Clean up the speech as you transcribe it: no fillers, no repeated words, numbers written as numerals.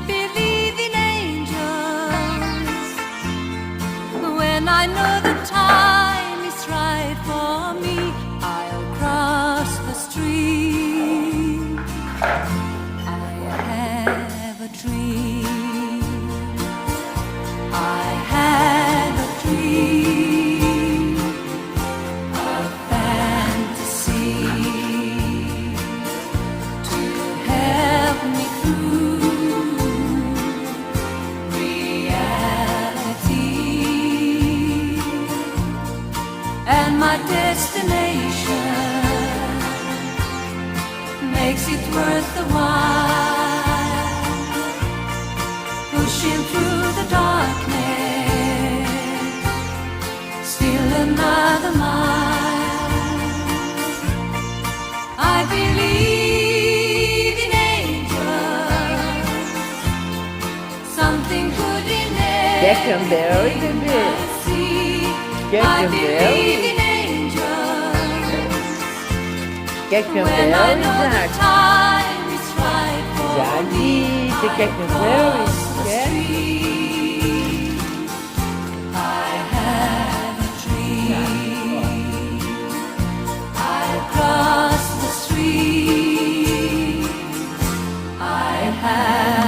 believe in angels when I know the time is right for me. I'll cross the street. I have a dream. I have a dream, a fantasy to help me through reality, and my destination makes it worth the while, pushing through the darkness, still another mile. I believe in angels, something good in Gekko Berry, everything baby. I see. Gekko I believe Berry. in angels Gekko when I Berry know the zaten. time is right for Güzel me. değil. I Gekko Berry. cross the Gel. street.